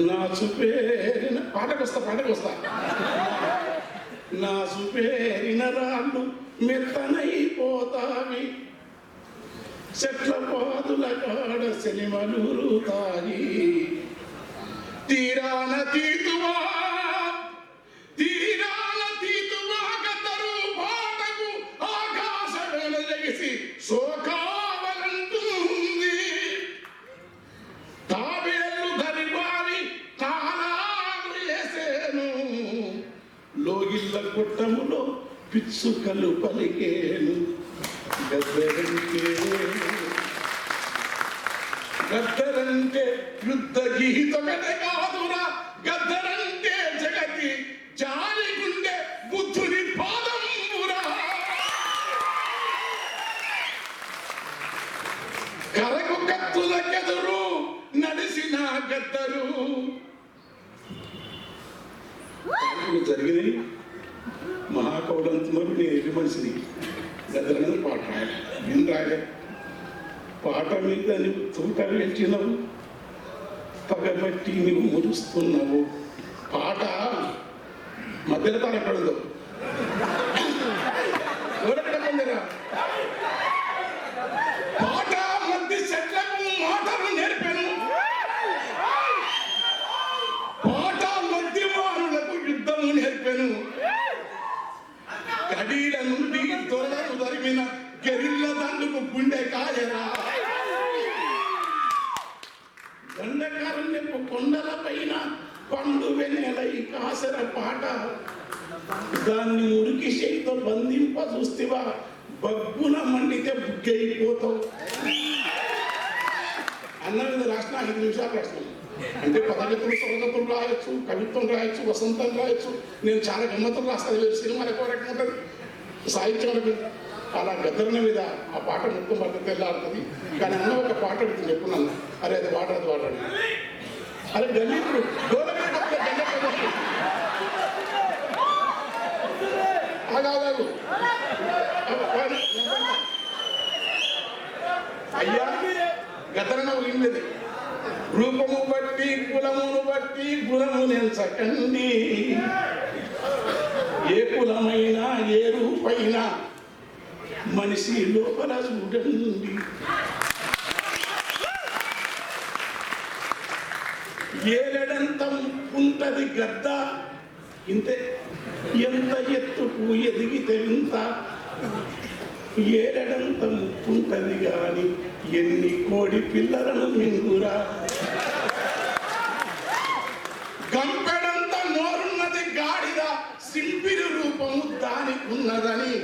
నా చూపేరిన పాటకొస్తా నా చూపేరిన రాళ్ళు మెత్తనైపోతావి, చెట్ల పాదుల కాడ సినిమలుతాయి, తీరాన తీతువా గద్దరు పాటకు ఆకాశవేళ జగిసి శోకావలంటుంది, తాబేళ్ళు ధరివారి తాళాలు వేసేను, లోగిళ్ళ గుట్టములో పిచ్చుకలు పలికేను, గద్దరంటే యుద్ధ గీతొకటే కాదురా, గద్దరంటే జగతి జాలిగుండే బుద్ధుని పాదమురా, కరకు కత్తులకెదురు నడిసిన గద్దరు. జరిగినాయి మహాకవులంతున్నారు, నేను ఎది మనిషిని గద్దరని పాట రాయాలి, నేను రాయలే. పాట మీద నువ్వు తూట పెట్టినవు, పగబట్టి నువ్వు మురుస్తున్నావు. పాట మధ్యలో తాను ఎక్కడుందో ఎవరెక్కడుందిరా? పాట మధ్య చెట్లకు మాటలు నేర్పాను, పాట మధ్య వారులకు యుద్ధము నేర్పాను, కడీల నుండి దొరలను తరిమిన గెరిల్ల దండుకు గుండె కాయరా, దండకారణ్యపు కొండల పైన పండు వెన్నెలై కాసర పాట, దాన్ని మురికి చేయితో బంధింప చూస్తేవా బగ్గున మండితే బుగ్గైపోతావు అన్న మీద రాసిన 5 నిమిషాలు రాస్తాను. అంటే పదగతులు స్వరగతులు రాయొచ్చు, కవిత్వం రాయొచ్చు, వసంతం రాయొచ్చు. నేను చాలా గమ్మతులు రాస్తాను, సినిమా ఎక్కువ రకం ఉంటుంది, సాహిత్యం అలా గద్దరన మీద ఆ పాట మొత్తం పట్ల తెల్లాడుతుంది. కానీ అన్న ఒక పాట అడుగుతుంది చెప్పున్నాను, అరే అది వాడాడు అరే గల్లీప్పుడు ఆగాదు అయ్యా గద్దరన వినలేదు. రూపము బట్టి కులమును బట్టి గుణము నెంచకండి, ఏ కులమైనా ఏ రూపైనా మనిషి లోపల చూడండి, ఏలెడంత ఉంటది గద్ద ఇంతే, ఎంత ఎత్తుకు ఎదిగితే ఇంత, ఏలెడంత ఉంటది గాని ఎన్ని కోడి పిల్లలను మింగురా, గంపెడంత నోరున్నది గాడిద సింపిరి రూపము దానికి ఉన్నదని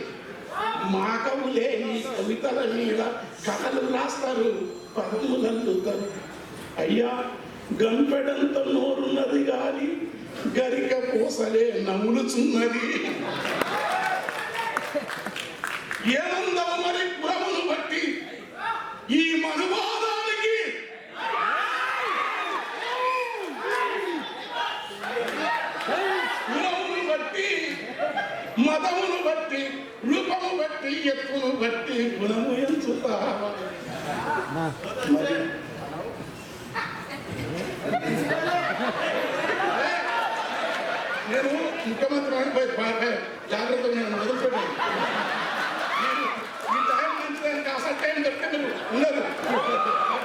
మా కవులే ఈ కవితల మీద కథలు రాస్తారు, పదములల్లుతారు. అయ్యా గంపెడంత నోరున్నది గాని గరిక పూసలే నములుచున్నది, ఏముందో మరి కులమును బట్టి ఈ మనువాదానికి, కులమును బట్టి మతమును బట్టి రూపము బట్టి ఎత్తును బట్టి గుణము ఎంచుతా. మరి నేను ముఖ్యమంత్రి జాగ్రత్తగా నేను వదిలిపెట్టాను. ఈ టైం మంచిదానికి అసలు టైం చెప్తే మీరు ఉండరు,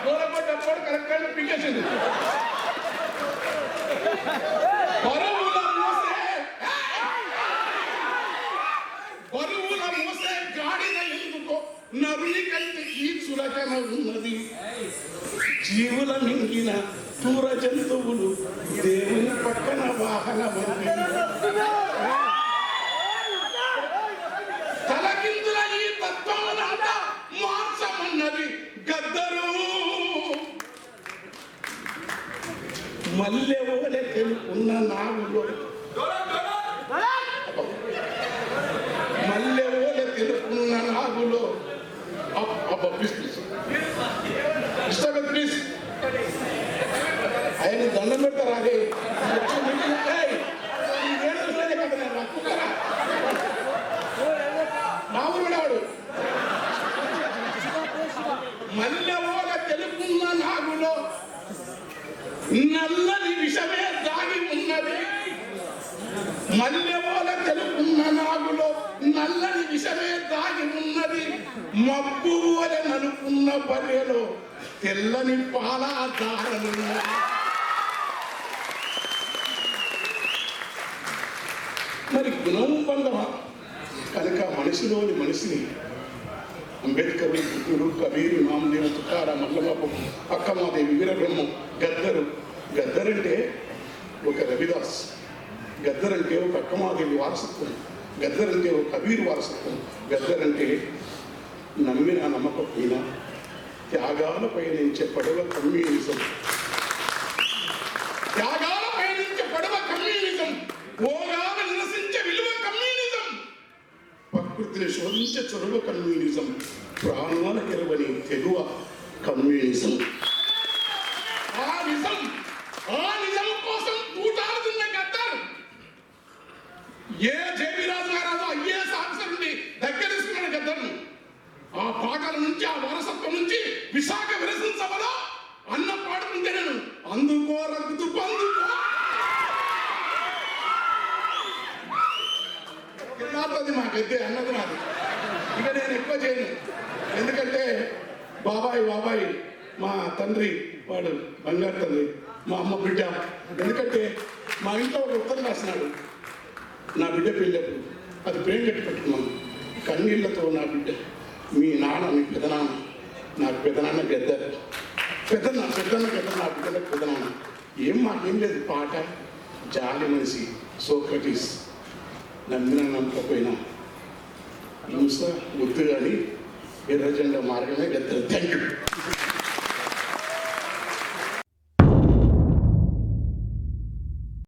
గోడపడ్డప్పుడు కరెక్ట్గా పికేసింది. బరువుల మోసే గాడిన ఎందుకో నరునికైతే ఈ చులకన ఉన్నది, జీవుల మింగిన దూర జంతువులు దేవుని పక్కన వాహనమంది, తలకిందుల ఈ తత్వమునంతా మార్చమన్నది గద్దరు. మల్లె ఓలె తెలుపున్న నాగులో, మల్లె ఓలె తెలుపున్న నాగులో ప్లీజ్ ఆయన దండం పెడతారు. అదే మామూలుడు మల్లె ఓల తెలుపున్న నాగులో నల్లని విషమే దాగి ఉన్నది. మల్లెపోల తెలుపున్న నాగులో నల్లని విషమే దాగి ఉన్నది. మబ్బు వలె నలుపున్న బర్రెలో తెల్లని పాలాధారలున్నది. మరి గుణం బంధమా కనుక మనిషిని అంబేద్కర్, బుద్ధుడు, కబీరు, నామదేవ, తుకారాం, మల్లబాబు, అక్కమాదేవి, వీరబ్రహ్మం, గద్దరంటే ఒక రవిదాస్, గద్దరంటే ఒక అక్కమాదేవి వారసత్వం, గద్దరంటే ఒక కబీరు వారసత్వం, గద్దరంటే నమ్మిన నమ్మకపోయినా త్యాగాల పయనించే పడవ కమ్యూనిజం, త్యాగాల పయనించే పడవ కమ్యూనిజం, భోగాల నిరసించే విలువ కమ్యూనిజం, ప్రకృతిని శోధించే చొరవ కమ్యూనిజం, ప్రాణాల గెలవని తెగువ కమ్యూనిజం. ఆ నిజం కోసం తూటాడుతున్న గద్దర్ ఏ జేబీ రాజు గారు ఐఏఎస్ ఆఫీసర్ నుండి దగ్గరేసుకున్న గద్దర్ను ఆ పాటల నుంచి, ఆ వారసత్వం నుంచి విశాఖ విరసన సభలో అన్న పాడుతుంటే నేను అందుకో రద్దు పందుకో నాది మాకైతే అన్నది నాది. ఇక నేను ఎక్కువ చేయను, ఎందుకంటే బాబాయ్ మా తండ్రి, వాడు బంగారు తండ్రి, మా అమ్మ బిడ్డ. ఎందుకంటే మా ఇంట్లో ఒక ఉత్తరం రాసినాడు నా బిడ్డ పెళ్ళప్పుడు, అది ప్రేమ కట్టి పెట్టుకున్నాను కన్నీళ్లతో. నా బిడ్డ మీ నాన్న, మీ పెదనాన్న, నాకు పెదనాన్న గద్దర్, పెద్దన్న నా బిడ్డలకు పెదనాన్న. మాకేం లేదు, పాట జాలి మనిషి సోక్రటీస్, నమ్మిన నమ్మకపోయినా హింస వద్దు కానీ ఎర్ర జెండా మార్గమే గద్దర్. Thank you.